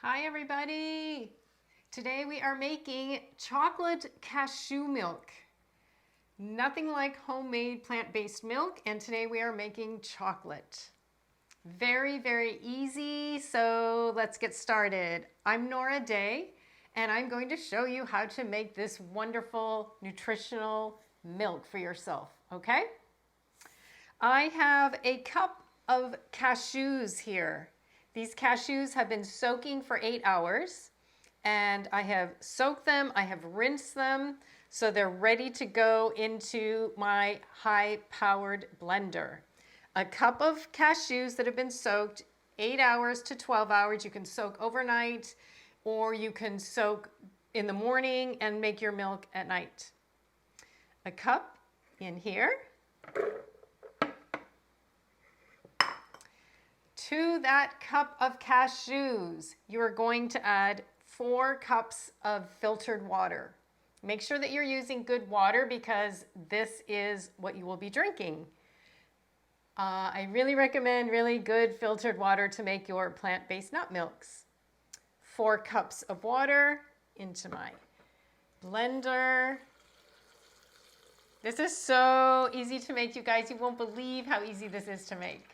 Hi everybody! Today we are making chocolate cashew milk. Nothing like homemade plant-based milk, and today we are making chocolate. Very, very easy, so let's get started. I'm Nora Day, and I'm going to show you how to make this wonderful nutritional milk for yourself, okay? I have a cup of cashews here. These cashews have been soaking for 8 hours, and I have soaked them, I have rinsed them, so they're ready to go into my high-powered blender. A cup of cashews that have been soaked 8 hours to 12 hours. You can soak overnight, or you can soak in the morning and make your milk at night. A cup in here. To that cup of cashews, you are going to add 4 cups of filtered water. Make sure that you're using good water because this is what you will be drinking. I really recommend really good filtered water to make your plant-based nut milks. 4 cups of water into my blender. This is so easy to make, you guys. You won't believe how easy this is to make.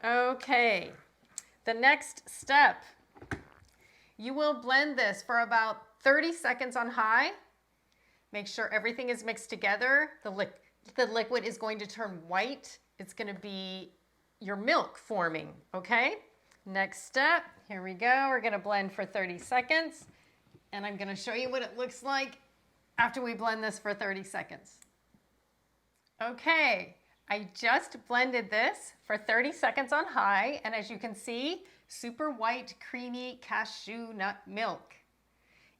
Okay, the next step, you will blend this for about 30 seconds on high. Make sure everything is mixed together. The liquid is going to turn white. It's going to be your milk forming, okay? Next step, here we go. We're going to blend for 30 seconds, and I'm going to show you what it looks like after we blend this for 30 seconds. Okay. I just blended this for 30 seconds on high, and as you can see, super white, creamy cashew nut milk.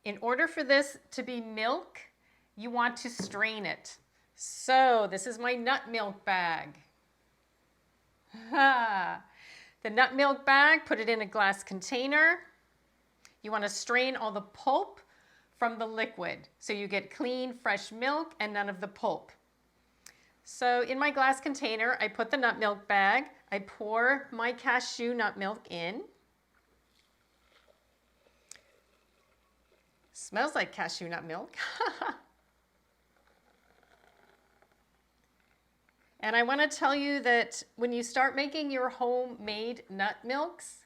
In order for this to be milk, you want to strain it. So this is my nut milk bag. The nut milk bag, put it in a glass container. You want to strain all the pulp from the liquid, so you get clean, fresh milk and none of the pulp. So in my glass container, I put the nut milk bag. I pour my cashew nut milk in. Smells like cashew nut milk. And I want to tell you that when you start making your homemade nut milks,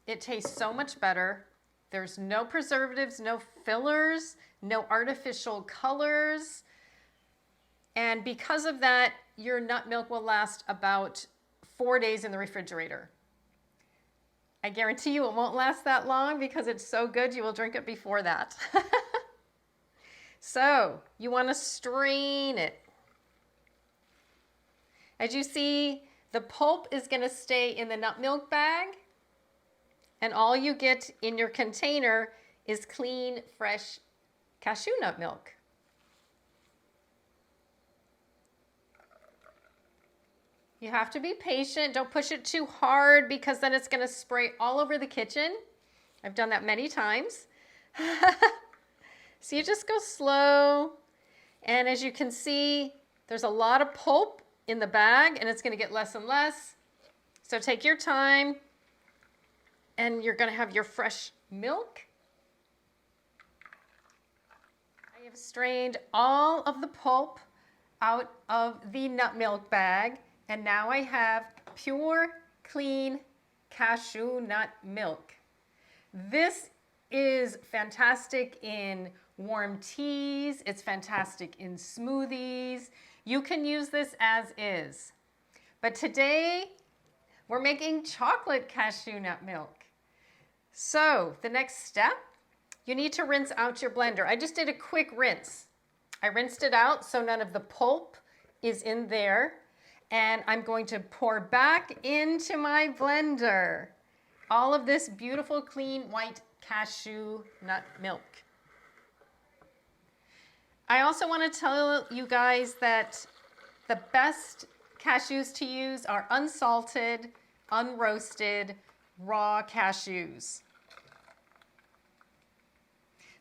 it tastes so much better. There's no preservatives, no fillers, no artificial colors. And because of that, your nut milk will last about 4 days in the refrigerator. I guarantee you it won't last that long because it's so good you will drink it before that. So you want to strain it. As you see, the pulp is going to stay in the nut milk bag, and all you get in your container is clean, fresh cashew nut milk. You have to be patient. Don't push it too hard because then it's going to spray all over the kitchen. I've done that many times. So you just go slow. And as you can see, there's a lot of pulp in the bag and it's going to get less and less. So take your time and you're going to have your fresh milk. I have strained all of the pulp out of the nut milk bag. And now I have pure, clean cashew nut milk. This is fantastic in warm teas. It's fantastic in smoothies. You can use this as is. But today, we're making chocolate cashew nut milk. So the next step, you need to rinse out your blender. I just did a quick rinse. I rinsed it out so none of the pulp is in there. And I'm going to pour back into my blender all of this beautiful, clean, white cashew nut milk. I also want to tell you guys that the best cashews to use are unsalted, unroasted, raw cashews.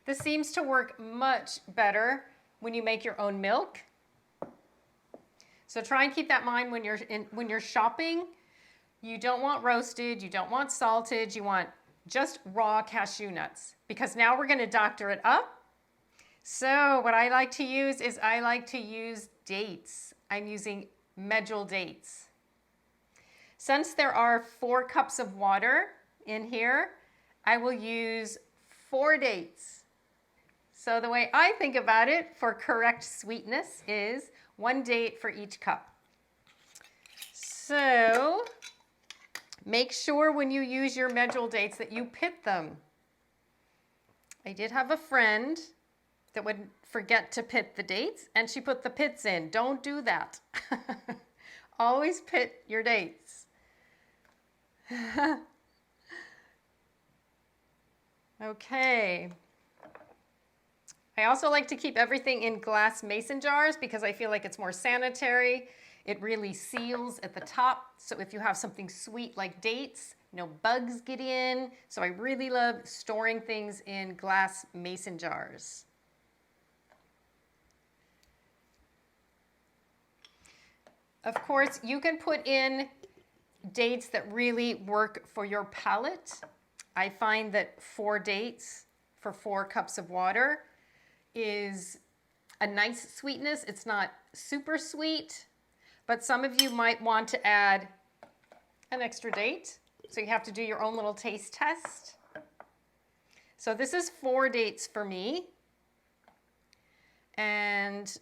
This seems to work much better when you make your own milk. So try and keep that in mind when you're shopping. You don't want roasted, you don't want salted, you want just raw cashew nuts, because now we're going to doctor it up. So what I like to use is I like to use dates. I'm using medjool dates. Since there are 4 cups of water in here, I will use 4 dates. So the way I think about it for correct sweetness is 1 date for each cup. So make sure when you use your medjool dates that you pit them. I did have a friend that would forget to pit the dates, and she put the pits in. Don't do that. Always pit your dates. Okay. I also like to keep everything in glass mason jars because I feel like it's more sanitary. It really seals at the top, so if you have something sweet like dates, no bugs get in. So I really love storing things in glass mason jars. Of course, you can put in dates that really work for your palate. I find that 4 dates for 4 cups of water is a nice sweetness. It's not super sweet, but some of you might want to add an extra date. So you have to do your own little taste test. So this is 4 dates for me. And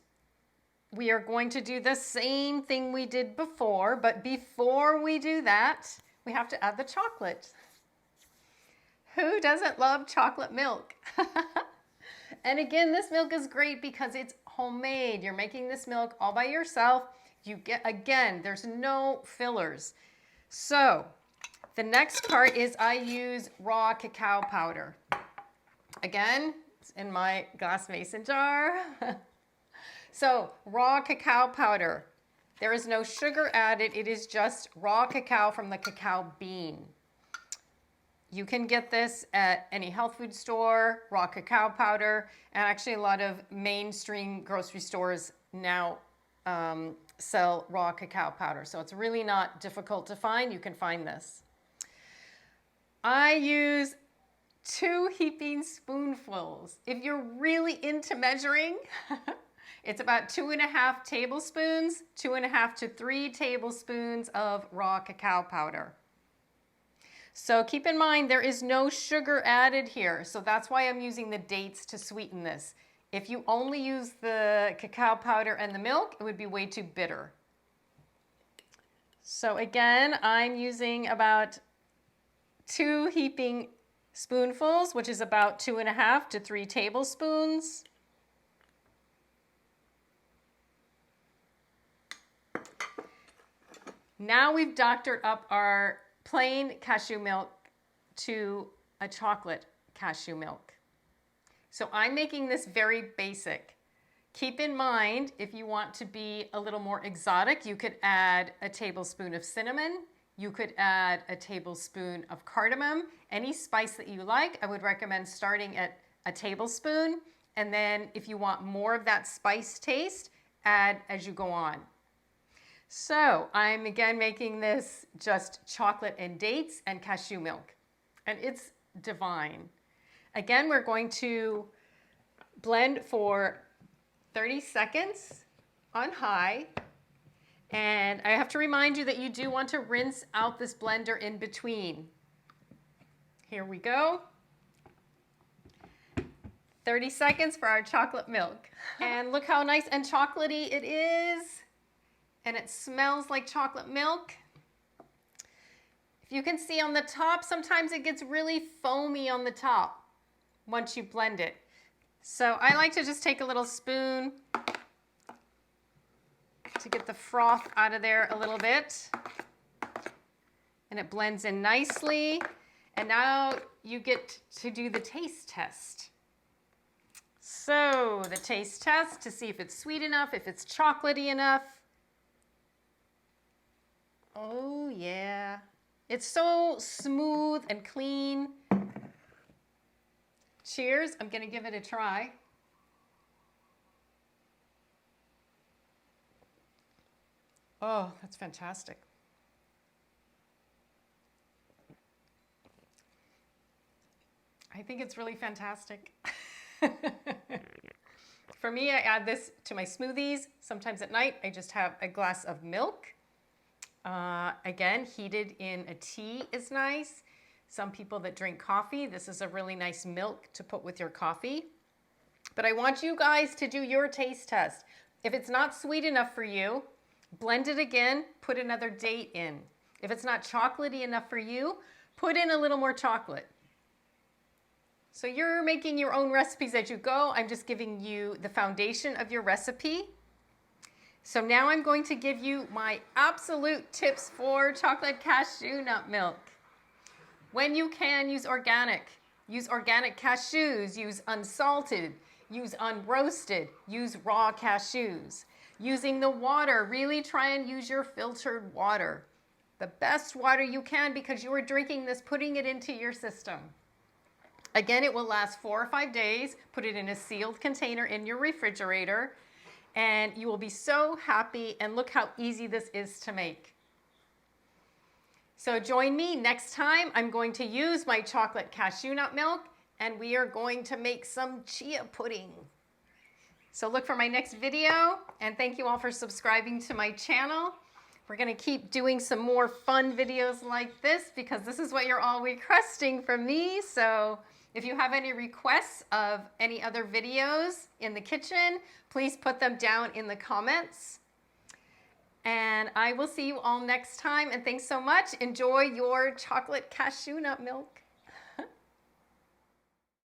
we are going to do the same thing we did before, but before we do that, we have to add the chocolate. Who doesn't love chocolate milk? And again, this milk is great because it's homemade. You're making this milk all by yourself. You get, again, there's no fillers. So the next part is I use raw cacao powder. Again, it's in my glass mason jar. So raw cacao powder, there is no sugar added. It is just raw cacao from the cacao bean. You can get this at any health food store, raw cacao powder, and actually a lot of mainstream grocery stores now sell raw cacao powder. So it's really not difficult to find. You can find this. I use 2 heaping spoonfuls. If you're really into measuring, it's about 2.5 tablespoons, 2.5 to 3 tablespoons of raw cacao powder. So keep in mind there is no sugar added here, so that's why I'm using the dates to sweeten this. If you only use the cacao powder and the milk, it would be way too bitter. So again, I'm using about 2 heaping spoonfuls, which is about 2.5 to 3 tablespoons. Now we've doctored up our plain cashew milk to a chocolate cashew milk. So I'm making this very basic. Keep in mind, if you want to be a little more exotic, you could add a tablespoon of cinnamon. You could add a tablespoon of cardamom. Any spice that you like, I would recommend starting at a tablespoon. And then if you want more of that spice taste, add as you go on. So I'm again making this just chocolate and dates and cashew milk. And it's divine. Again, we're going to blend for 30 seconds on high. And I have to remind you that you do want to rinse out this blender in between. Here we go. 30 seconds for our chocolate milk. And look how nice and chocolatey it is. And it smells like chocolate milk. If you can see on the top, sometimes it gets really foamy on the top once you blend it. So I like to just take a little spoon to get the froth out of there a little bit. And it blends in nicely. And now you get to do the taste test. So the taste test to see if it's sweet enough, if it's chocolatey enough. Oh yeah, it's so smooth and clean. Cheers, I'm gonna give it a try. Oh, that's fantastic. I think it's really fantastic. For me, I add this to my smoothies. Sometimes at night, I just have a glass of milk. Again, heated in a tea is nice. Some people that drink coffee, this is a really nice milk to put with your coffee. But I want you guys to do your taste test. If it's not sweet enough for you, blend it again, put another date in. If it's not chocolatey enough for you, put in a little more chocolate. So you're making your own recipes as you go. I'm just giving you the foundation of your recipe. So now I'm going to give you my absolute tips for chocolate cashew nut milk. When you can, use organic. Use organic cashews, use unsalted, use unroasted, use raw cashews. Using the water, really try and use your filtered water. The best water you can because you are drinking this, putting it into your system. Again, it will last 4 or 5 days. Put it in a sealed container in your refrigerator, and you will be so happy, and look how easy this is to make. So join me next time. I'm going to use my chocolate cashew nut milk, and we are going to make some chia pudding. So look for my next video, and thank you all for subscribing to my channel. We're going to keep doing some more fun videos like this because this is what you're all requesting from me. So if you have any requests of any other videos in the kitchen, please put them down in the comments. And I will see you all next time. And thanks so much. Enjoy your chocolate cashew nut milk.